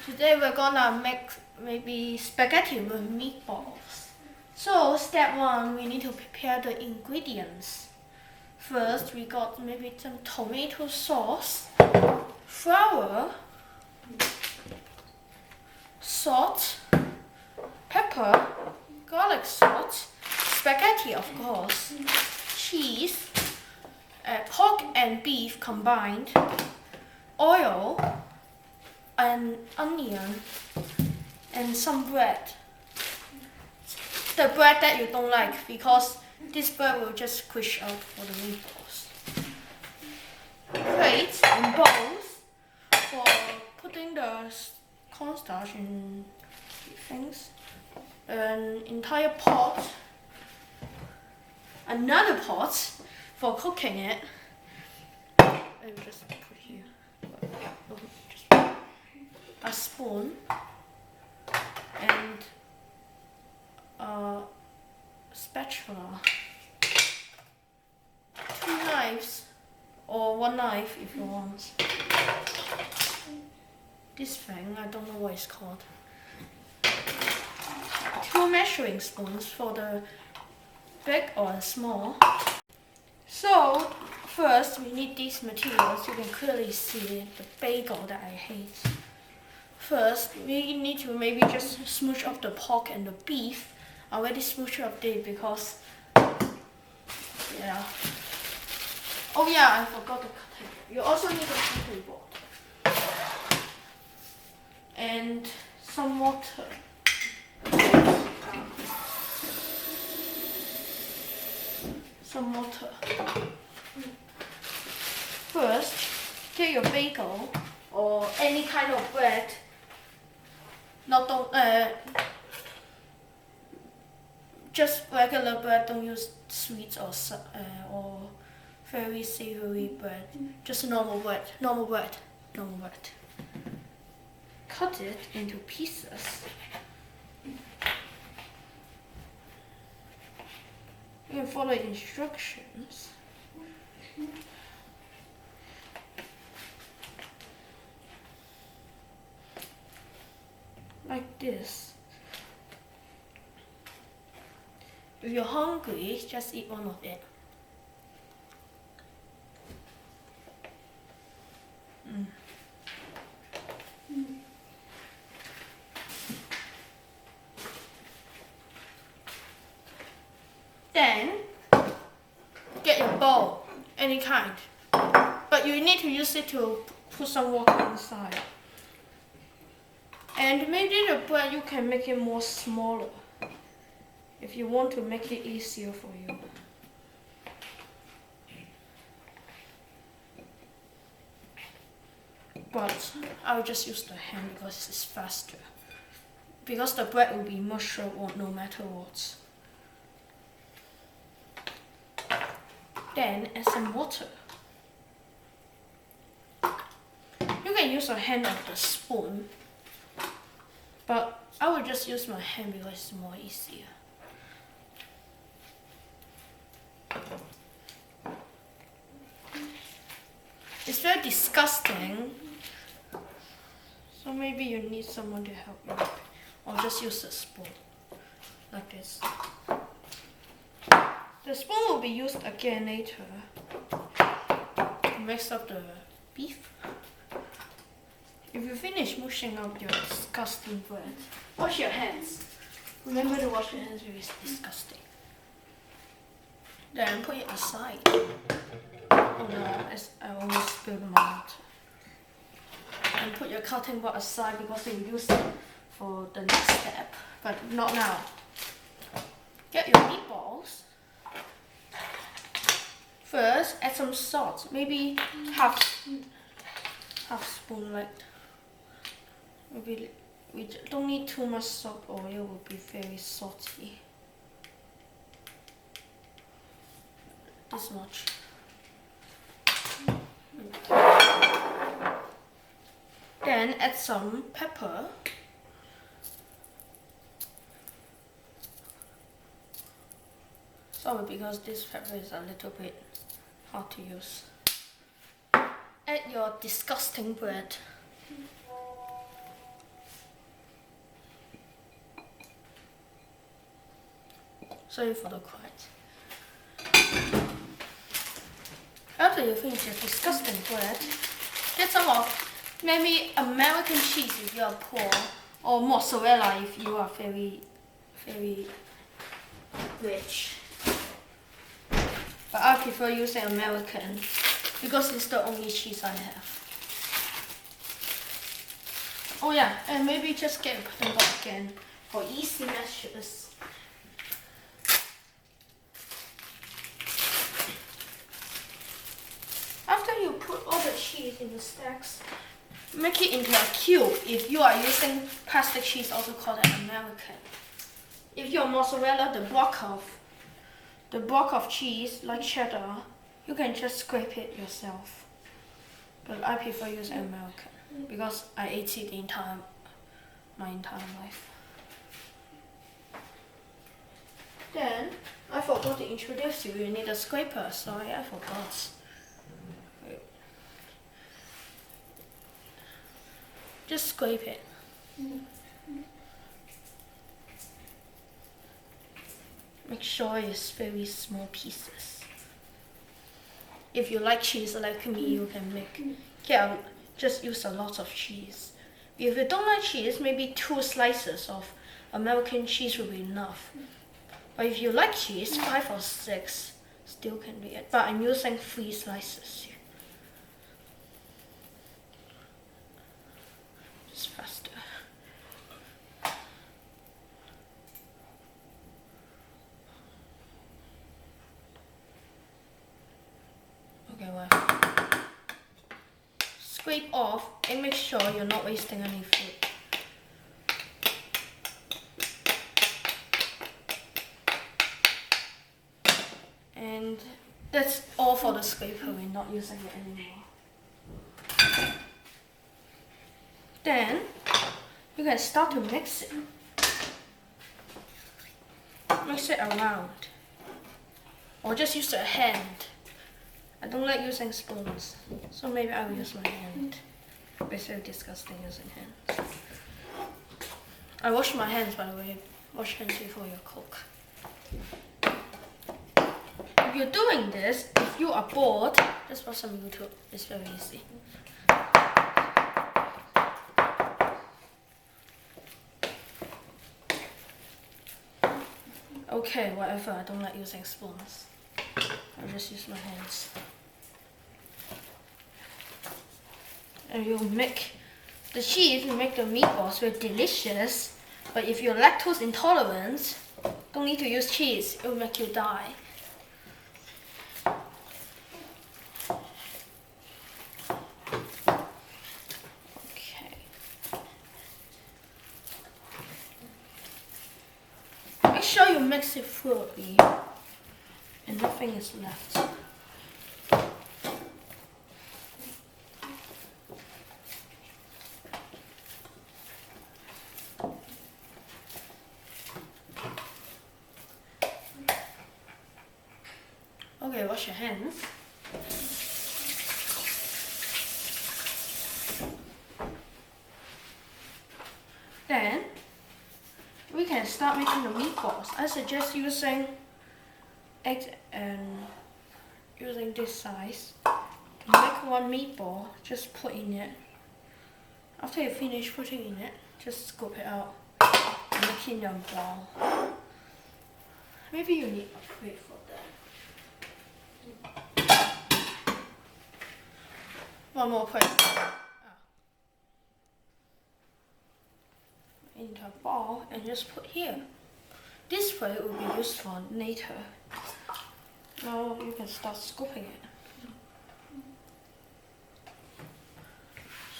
Today we're gonna make maybe spaghetti with meatballs. So step 1, we need to prepare the ingredients. First, we got maybe some tomato sauce, flour, salt, pepper, garlic salt, spaghetti of course, cheese, pork and beef combined, oil, an onion, and some bread. The bread that you don't like, because this bread will just squish out for the meatballs. Plates and bowls for putting the cornstarch in things. An entire pot, another pot for cooking it. I will just put here. A spoon and a spatula, 2 knives or 1 knife if you want. This thing, I don't know what it's called. 2 measuring spoons for the big or small. So first we need these materials. You can clearly see the bagel that I hate. First, we need to maybe just smoosh up the pork and the beef. I already smooshed up there because, yeah. Oh yeah, I forgot the cutting. You also need a cutting board. And some water. Some water. First, get your bagel or any kind of bread. Just regular bread. Don't use sweets or very savory bread. Just normal bread. Normal bread. Cut it into pieces. You can follow instructions. Like this. If you're hungry, just eat one of it. Then, get your bowl, any kind. But you need to use it to put some water inside. And maybe the bread you can make it more smaller if you want to make it easier for you. But I'll just use the hand because it's faster. Because the bread will be mushed no matter what. Then add some water. You can use a hand or the spoon. But I will just use my hand because it's more easier. It's very disgusting. So maybe you need someone to help you. Or just use a spoon. Like this. The spoon will be used again later. To mix up the beef. If you finish mushing up your disgusting bread, wash your hands. Remember to wash your hands because it's disgusting. Then put it aside. Oh no, I almost spilled my water. And put your cutting board aside because you'll use it for the next step, but not now. Get your meatballs. First, add some salt, maybe half spoon like. Maybe we don't need too much salt or it will be very salty. This much. Then add some pepper. Sorry, because this pepper is a little bit hard to use. Add your disgusting bread. Sorry for the quiet. After you finish your disgusting bread, get some of maybe American cheese if you are poor, or mozzarella if you are very, very rich. But I prefer using American because it's the only cheese I have. Oh yeah, and maybe just get a cutting board again for easy measures. After you put all the cheese in the stacks, make it into a cube. If you are using plastic cheese, also called an American. If you're mozzarella, the block of cheese, like cheddar, you can just scrape it yourself. But I prefer using American because I ate it my entire life. Then, I forgot to introduce you. You need a scraper. Sorry, I forgot. Just scrape it. Make sure it's very small pieces. If you like cheese like me, you can just use a lot of cheese. If you don't like cheese, maybe 2 slices of American cheese will be enough. But if you like cheese, 5 or 6 still can be it. But I'm using 3 slices here. Just faster. Okay, well. Scrape off and make sure you're not wasting any food. And that's all for the scraper, we're not using it anymore. Then you can start to mix it. Mix it around. Or just use a hand. I don't like using spoons, so maybe I will use my hand. It's very disgusting using hands. I wash my hands, by the way. Wash hands before you cook. If you're doing this, if you are bored, just watch some YouTube. It's very easy. Okay, whatever. I don't like using spoons. I'll just use my hands. And you make the cheese, you make the meatballs very delicious. But if you're lactose intolerant, don't need to use cheese. It will make you die. Okay. Make sure you mix it thoroughly. And nothing is left. Okay, wash your hands. Then we can start making the meatballs. I suggest using eggs and using this size. To make one meatball, just put in it. After you finish putting in it, just scoop it out and make it in your ball. Maybe you need a plate for that. One more plate. Into a ball and just put here. This plate will be used for later. Now you can start scooping it.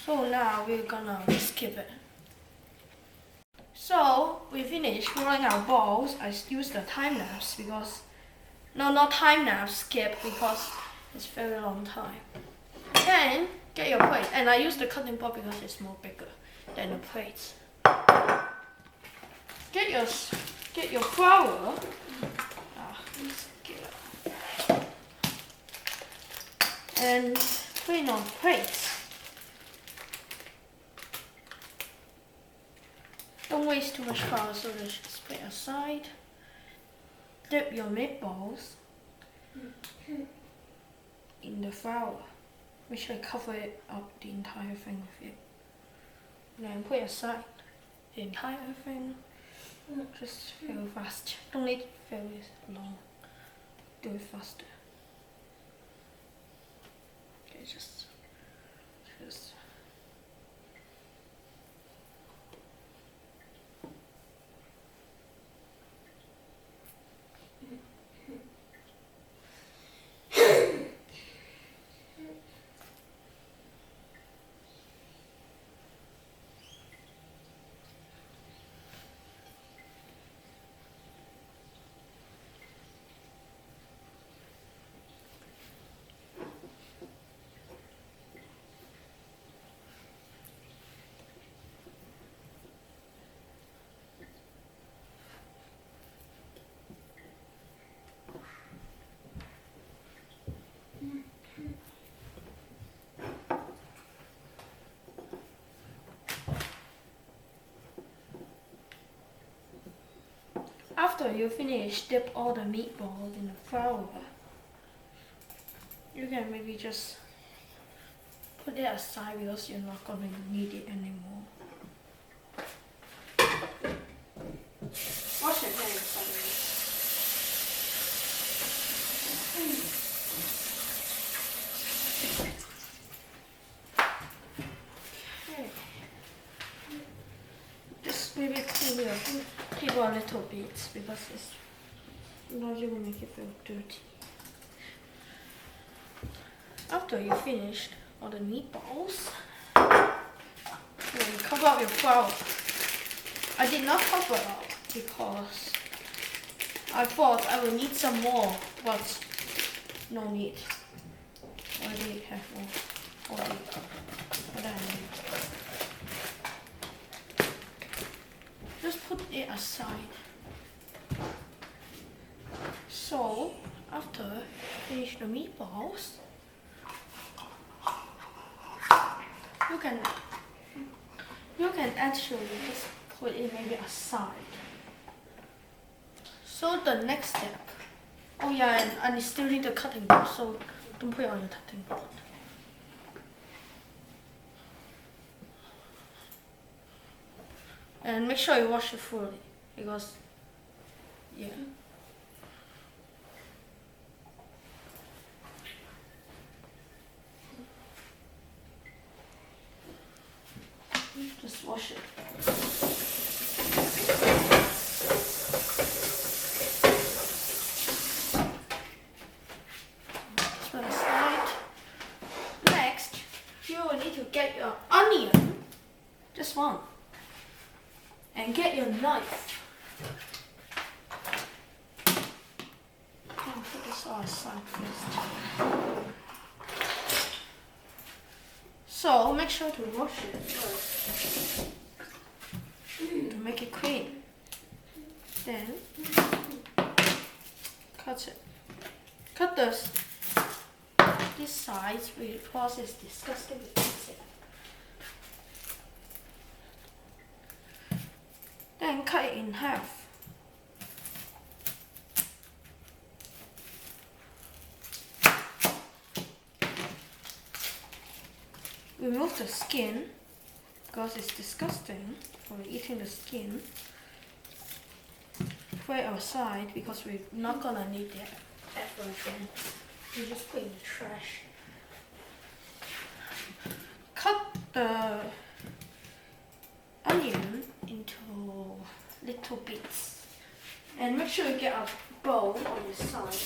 So now we're gonna skip it. So we finished rolling our balls. I used the time lapse because, no, not time lapse, skip because it's very long time. Then get your plate, and I use the cutting board because it's more bigger than the plates. Get your flour. And put it on plates. waste too much flour, so just put it aside. Dip your meatballs in the flour. Make sure you cover it up the entire thing with it. Then put it aside. The entire thing. Just fill fast. Don't need to fill it long. Do it faster. Okay, just. After you finish, dip all the meatballs in the flour. You can maybe just put it aside because you're not going to need it anymore. Wash your hands, by the way. Okay. Just maybe clean a little bit because it's not going to make it feel dirty. After you finished all the meatballs, you cover up your flour. I did not cover up because I thought I would need some more, but no need. Already have more. Already. What I need. Just put it aside. So after you finish the meatballs, you can actually just put it maybe aside. So the next step, oh yeah, and you still need the cutting board, so don't put it on the cutting board. And make sure you wash it fully, because, yeah. Just wash it. Put it aside. Next, you will need to get your onion, just one, and get your knife. Put this all aside first. So make sure to wash it first to make it clean. Then cut it. Cut this sides because it's disgusting. Then cut it in half. Remove the skin because it's disgusting for eating the skin. Put it aside because we're not gonna need that ever again. You just put it in the trash. Cut the onion into little bits and make sure you get a bowl on the side.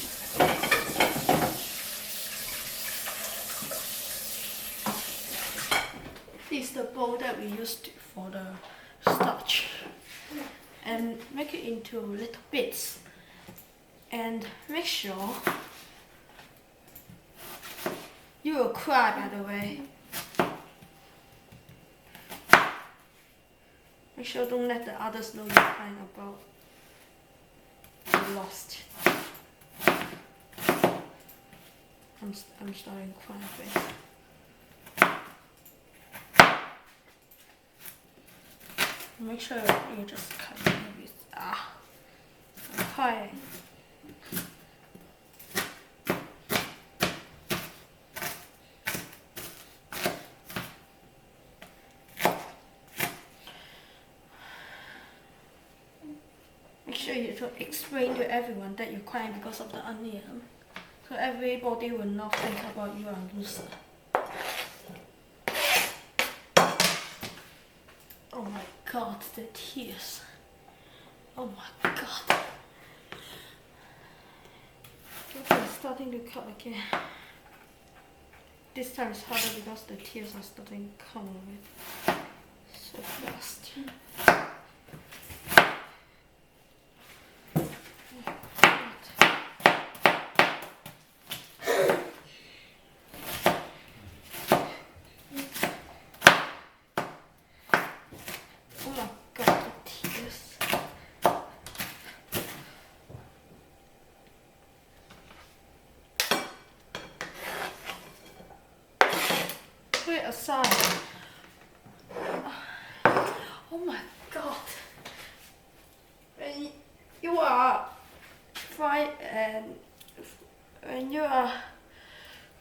This is the bowl that we used for the starch. And make it into little bits. And make sure you will cry, by the way. Make sure don't let the others know you're crying about you lost. I'm starting crying. Make sure you just cut it with okay. Make sure you to explain to everyone that you're crying because of the onion, so everybody will not think about you are a loser. Oh my god, the tears. Oh my god. Okay, starting to cut again. This time it's harder because the tears are starting to come already. So fast. Put it aside. Oh my god. When you are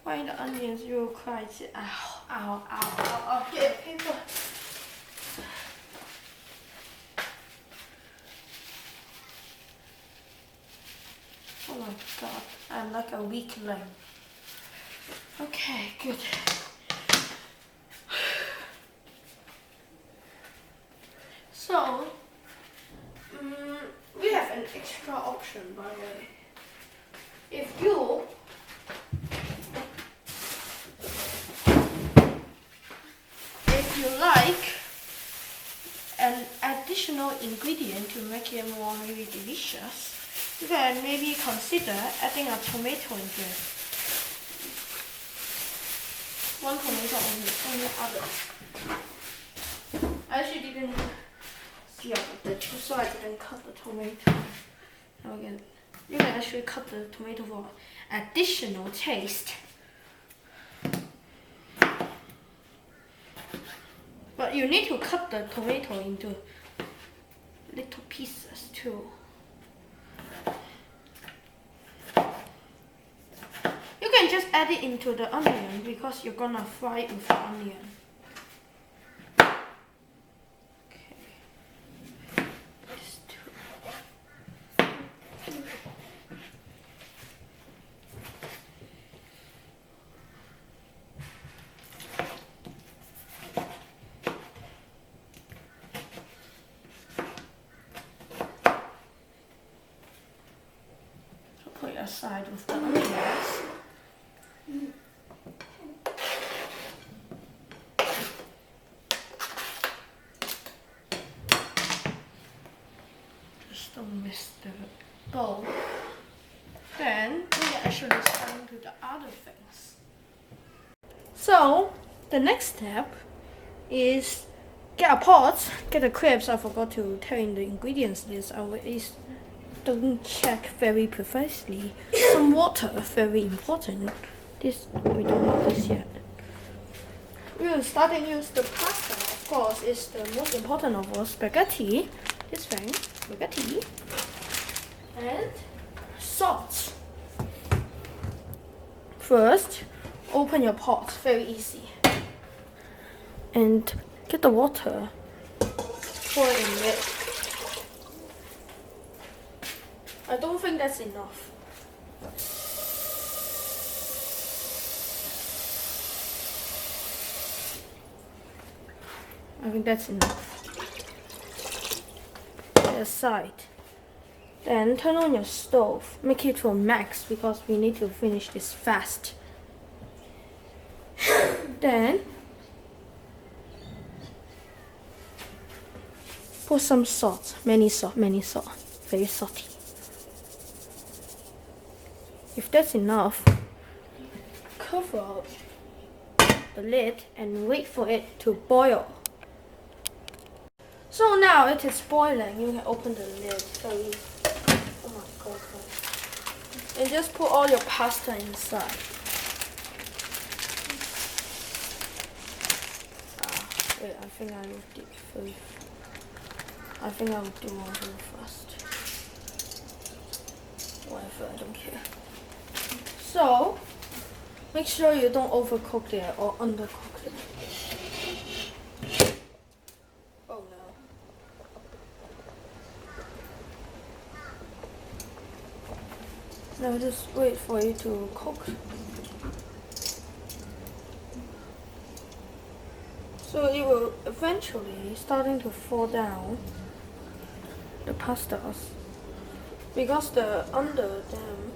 frying the onions, you will cry. Ow, ow, ow, ow, ow. Get paper. Oh my god, I'm like a weakling. Okay, good. So, we have an extra option, by the way. If you like an additional ingredient to make it more maybe delicious, you can maybe consider adding a tomato into it. One tomato only others. I actually didn't see the two, so I didn't cut the tomato. Again, you can actually cut the tomato for additional taste. But you need to cut the tomato into little pieces too. You can just add it into the onion because you're gonna fry it with the onion. Put it aside with the onions. Just don't miss the bowl. Then we actually start to the other things. So the next step is get a pot, get the crabs. I forgot to tell you in the ingredients list. I always don't check very precisely. Some water, very important. This we don't need this yet. We will start to use the pasta. Of course, it's the most important of all. Spaghetti. This thing, spaghetti, and salt. First, open your pot. Very easy. And get the water. Pour it in it. I don't think that's enough. I think that's enough. Put it aside. Then turn on your stove. Make it to a max because we need to finish this fast. Then put some salt. Many salt. Very salty. If that's enough, cover up the lid and wait for it to boil. So now it is boiling. You can open the lid. Oh my god. And just put all your pasta inside. Wait, I think I moved it first. I think I will do one real fast. Whatever, I don't care. So, make sure you don't overcook it or undercook it. Oh no. Now just wait for it to cook. So it will eventually starting to fall down, the pastas, because the under them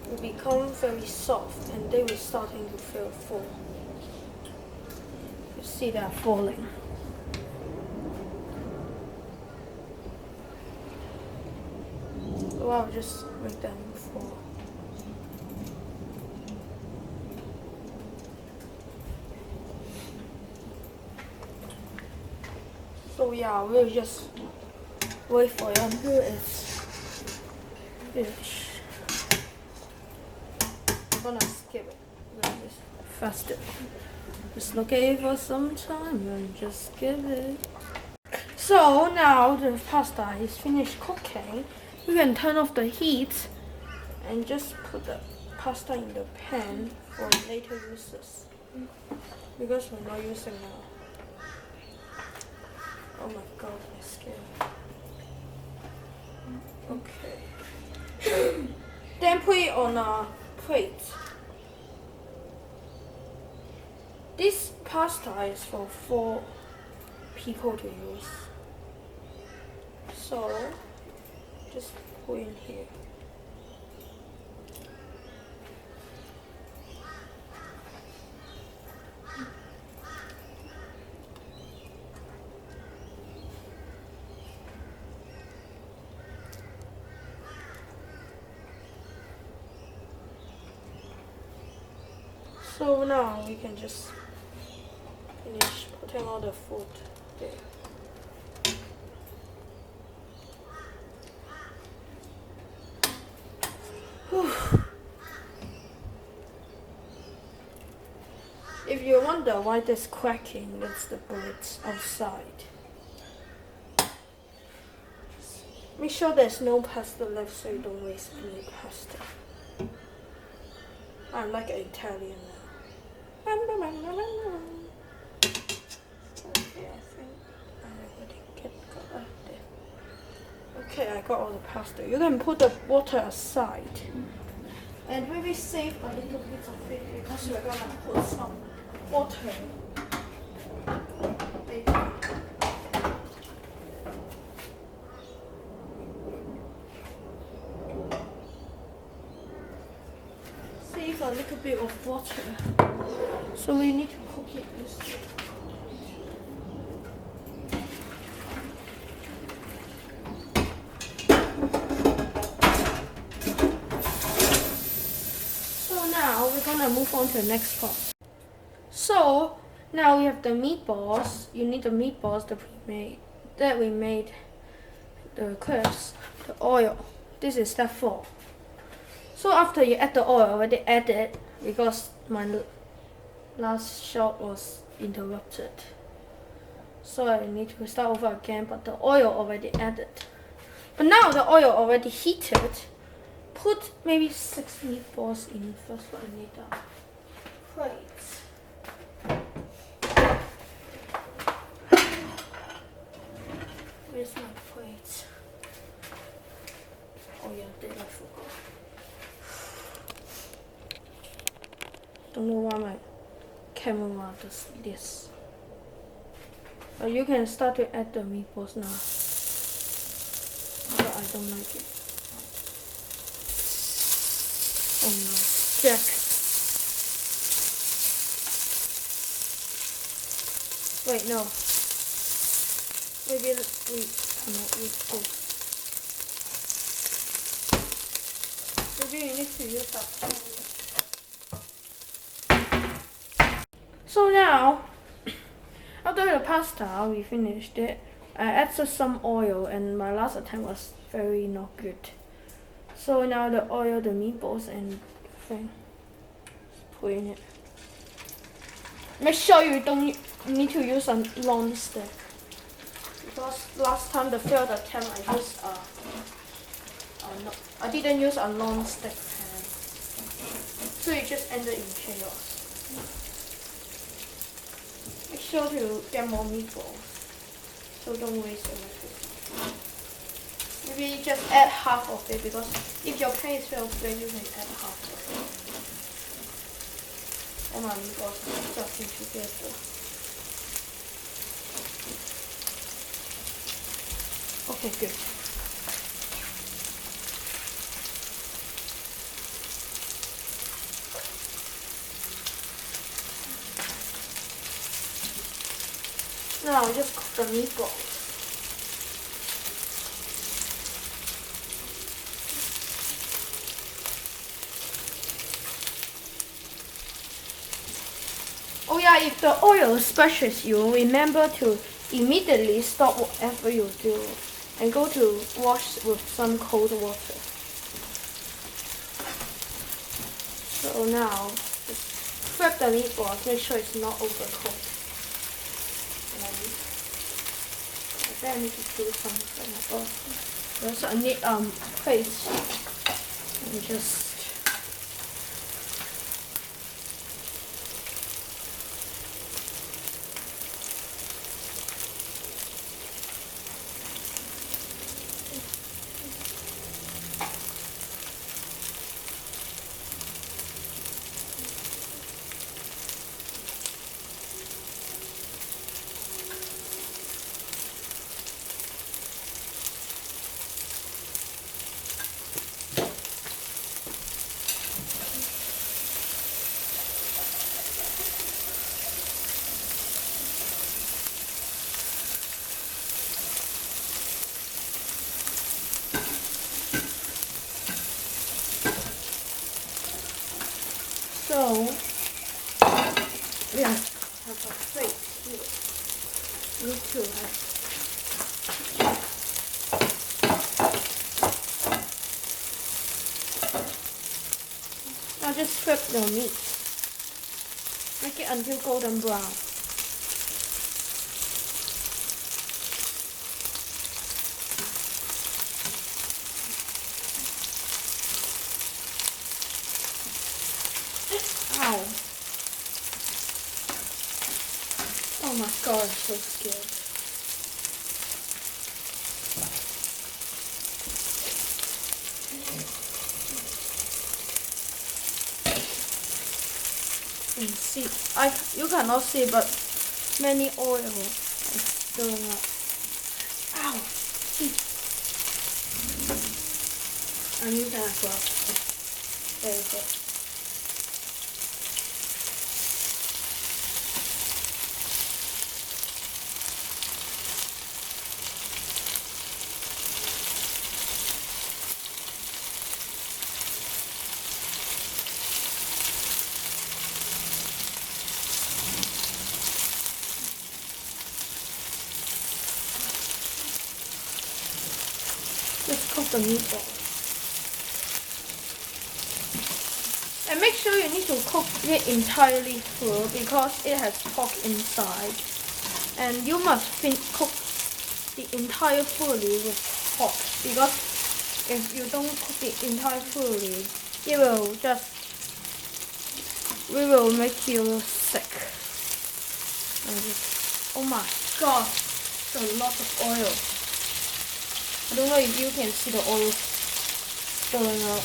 will become very soft and they will starting to feel full. You see that falling. So I'll just make them fall. So yeah, we'll just wait for it until it's finished. I'm gonna skip it. Just faster. Just look at it for some time and just skip it. So now the pasta is finished cooking. You can turn off the heat and just put the pasta in the pan for later uses. Because we're not using now. Oh my god, I'm scared. Okay. Then put it on a plate. This pasta is for 4 people to use. So, just put in here. So now we can just finish putting all the food there. If you wonder why there's cracking, that's the birds outside. Make sure there's no pasta left so you don't waste any pasta. I'm like an Italian now. Okay, I think I already got out there. Okay, I got all the pasta. You can put the water aside. And maybe save a little bit of it because we're gonna put some water later. Save a little bit of water. So we need to cook it this way. So now we're gonna move on to the next part. So now we have the meatballs. You need the meatballs that we made, the cloves, the oil. This is step 4. So after you add the oil, already added because my last shot was interrupted. So I need to start over again, but the oil already added. But now the oil already heated. Put maybe 6 meatballs in first. What I need a plate. Where's my plate? Oh yeah, there I forgot. Don't know why my camera does this. But you can start to add the meatballs now. But I don't like it. Oh no, Jack. Wait, no. Maybe we cannot use this. Maybe you need to use that. So now, after the pasta, we finished it. I added some oil and my last attempt was very not good. So now the oil, the meatballs and thing, put in it. Make sure you don't need to use a long stick. Because last time the failed attempt I used no, I didn't use a non-stick pan, so it just ended in chaos. Make sure to get more meatballs, so don't waste everything. Maybe just add half of it, because if your pan is filled, then you can add half of it. All my meatballs are stuck together. Okay, good. Now just cook the meatballs. Oh yeah, if the oil splashes you, remember to immediately stop whatever you do and go to wash with some cold water. So now, just prep the meatballs, make sure it's not overcooked. And then I need to do something also. Also, I need plates and just so, yeah, have a plate here. Me too. Now just prep the meat. Make it until golden brown. Ow. Oh my god, I'm so scared. You can see, you cannot see, but many oil is going up. Ow! And you can as well. There you go. Let's cook the meatball. And make sure you need to cook it entirely through because it has pork inside. And you must cook the entire fully with pork, because if you don't cook it entire fully, it will make you sick. Oh my god, it's a lot of oil. I don't know if you can see the oil spilling out.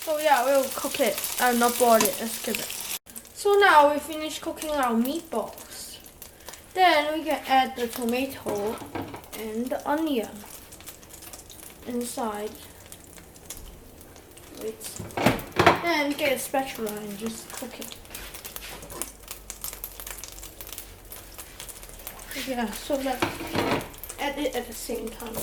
So yeah, we'll cook it. I'll not boil it, let's skip it. So now we finished cooking our meatballs. Then we can add the tomato and the onion inside. Wait. Then get a spatula and just cook it. Yeah, so let's add it at the same time.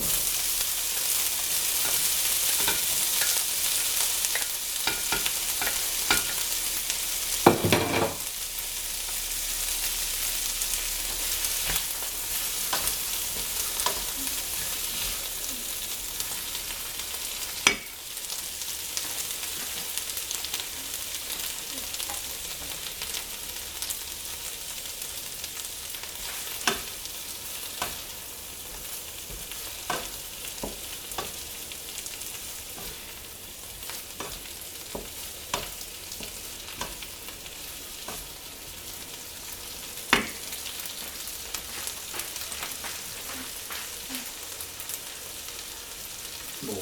More.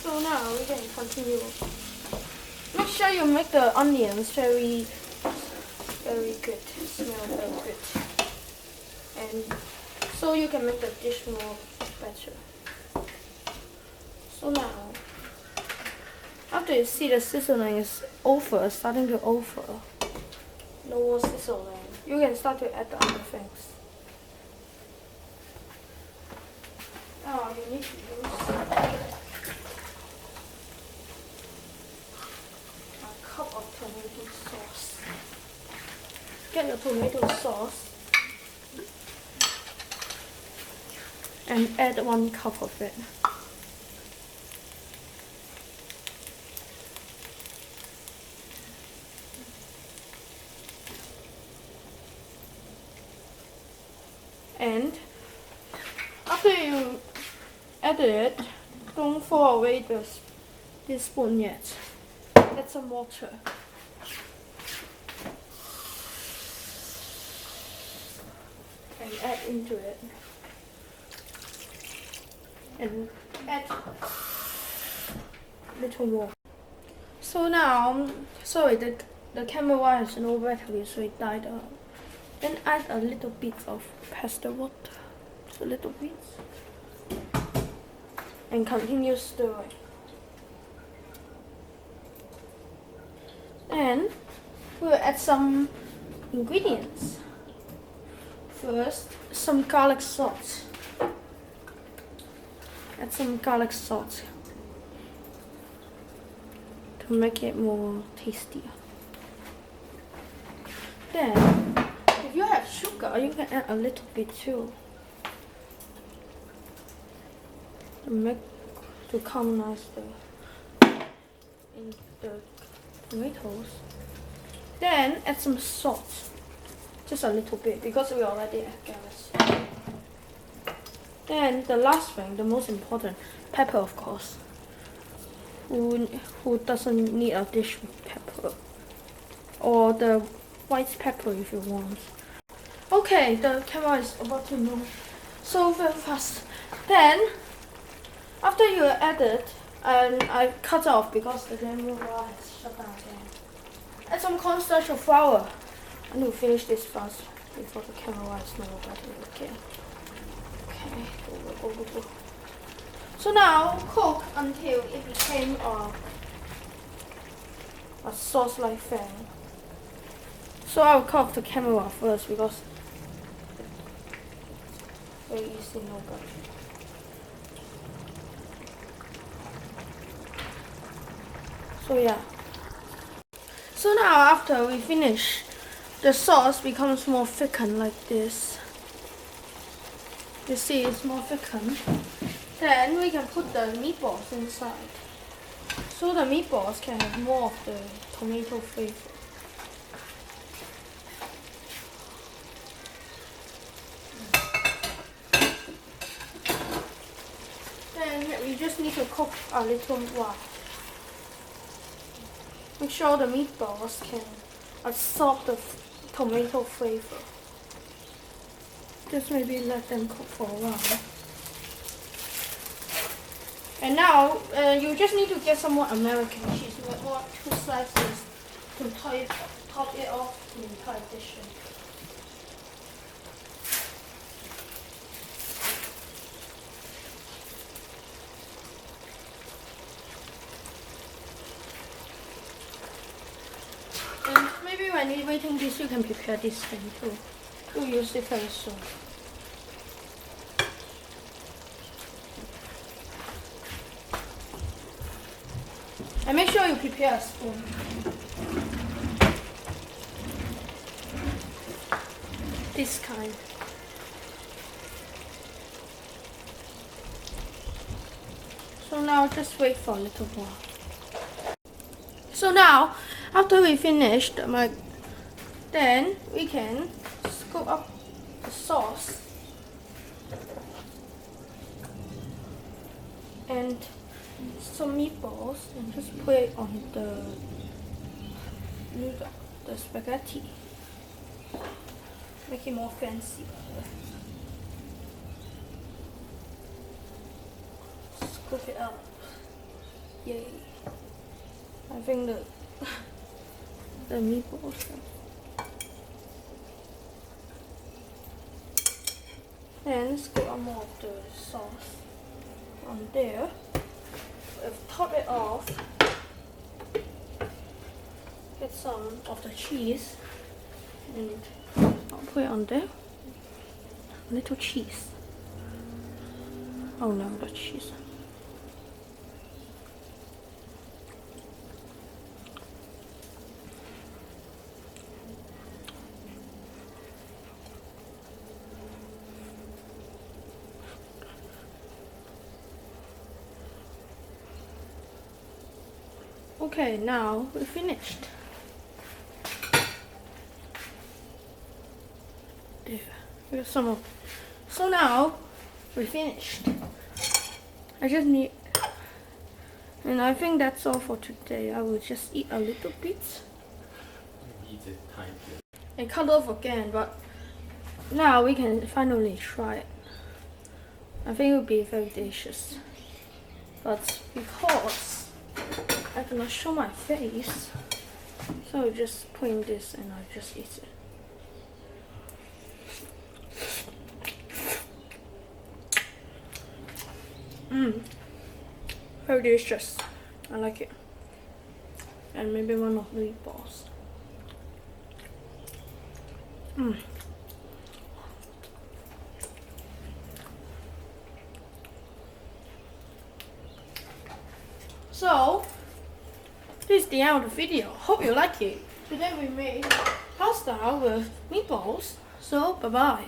So now we can continue. Make sure you make the onions very good, smell very good, and so you can make the dish more better. So now, after you see the sizzling is over, starting to over, no more sizzling, you can start to add the other things. Now you need to use a cup of tomato sauce. Get your tomato sauce and add 1 cup of it. And after you add it, don't throw away this spoon yet. Add some water. And add into it. And add little more. So now, sorry, the camera has no battery, so it died out. Then add a little bit of pasta water, just a little bit, and continue stirring. Then we'll add some ingredients. First, some garlic salt. Add some garlic salt to make it more tastier. Then, if you have sugar, you can add a little bit too. To caramelize the tomatoes. Then add some salt, just a little bit because we already add garlic. Then the last thing, the most important, pepper, of course. Who doesn't need a dish with pepper? Or the white pepper if you want. Okay, the camera is about to move so very fast. Then, after you add it, and I cut off because the camera has shut down again. Add some cornstarch or flour. I need to finish this fast before the camera is no battery again. Okay, go. So now cook until it became a sauce-like thing. So I'll cut off the camera first because very easy, no battery. So yeah. So now after we finish, the sauce becomes more thickened like this. You see it's more thickened. Then we can put the meatballs inside. So the meatballs can have more of the tomato flavor. Then we just need to cook a little while. Make sure the meatballs can absorb the tomato flavor. Just maybe let them cook for a while. And now you just need to get some more American cheese. We want 2 slices to top it off the entire dish. while you're waiting this, you can prepare this thing too. We'll use it very soon. And make sure you prepare a spoon. This kind. So now just wait for a little while. So now, after we finished, then we can scoop up the sauce and some meatballs and just put it on the noodle, the spaghetti. Make it more fancy. Scoop it up. Yay. I think the meatballs. Then scoop up more of the sauce on there. Top it off. Get some of the cheese and I'll put it on there. A little cheese. Oh no, the cheese. Okay, now we're finished. There, we got some of. So now we're finished. I just need, and I think that's all for today. I will just eat a little bit. Eat it tiny. And cut off again, but now we can finally try it. I think it will be very delicious. But because I cannot show my face, so I'll just put in this and I'll just eat it. Very delicious. I like it. And maybe one of the meatballs. So, this is the end of the video. Hope you like it. Today we made pasta with meatballs. So, bye bye.